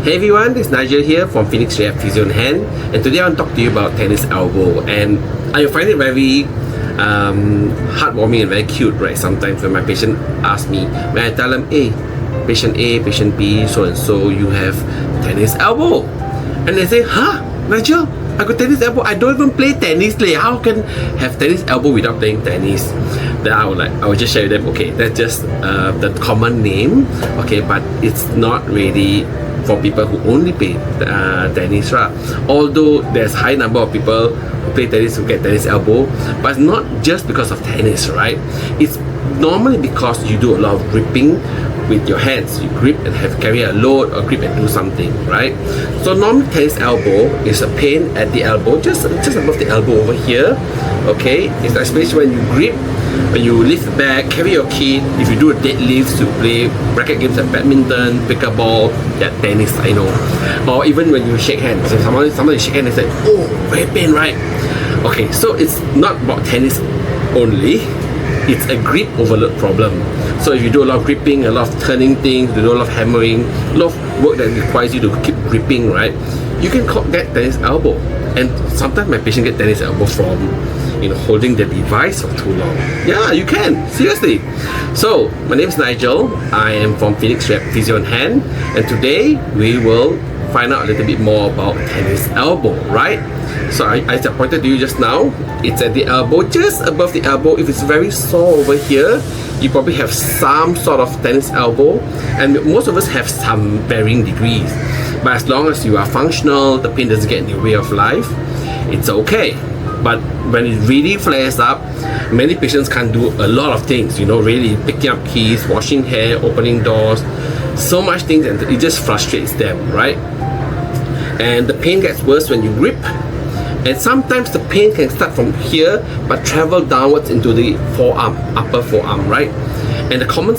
Hey everyone, this is Nigel here from Phoenix Rehab Physio Hand, and today I want to talk to you about tennis elbow. And I find it very heartwarming and very cute, right? Sometimes when my patient asks me, when I tell them, hey, patient A, patient B, so and so, you have tennis elbow. And they say, huh, Nigel, I got tennis elbow. I don't even play tennis. How can have tennis elbow without playing tennis? Then I would just share with them, okay, that's just the common name, okay, but it's not really for people who only play tennis, right? Although there's high number of people who play tennis who get tennis elbow, but it's not just because of tennis, right? It's normally because you do a lot of gripping with your hands. You grip and have carry a load, or grip and do something, right? So normally tennis elbow is a pain at the elbow, just above the elbow over here, okay? It's especially when you grip, when you lift back, carry your kid. If you do a deadlift, to play racket games like badminton, pickleball, yeah, tennis, I know. Or even when you shake hands, so somebody shake hands and say, oh, very pain, right? Okay, so it's not about tennis only. It's a grip overload problem. So if you do a lot of gripping, a lot of turning things, you do a lot of hammering, a lot of work that requires you to keep gripping, right? You can get tennis elbow. And sometimes my patient get tennis elbow from holding the device for too long. Yeah, you can, seriously. So my name is Nigel. I am from Phoenix Rehab Physio Hand, and today we will find out a little bit more about tennis elbow, right? So as I pointed to you just now, it's at the elbow, just above the elbow. If it's very sore over here, you probably have some sort of tennis elbow, and most of us have some varying degrees. But as long as you are functional, the pain doesn't get in the way of life, it's okay. But when it really flares up, many patients can't do a lot of things, really picking up keys, washing hair, opening doors, so much things, and it just frustrates them, right? And the pain gets worse when you grip, and sometimes the pain can start from here but travel downwards into the forearm, upper forearm, right? And the common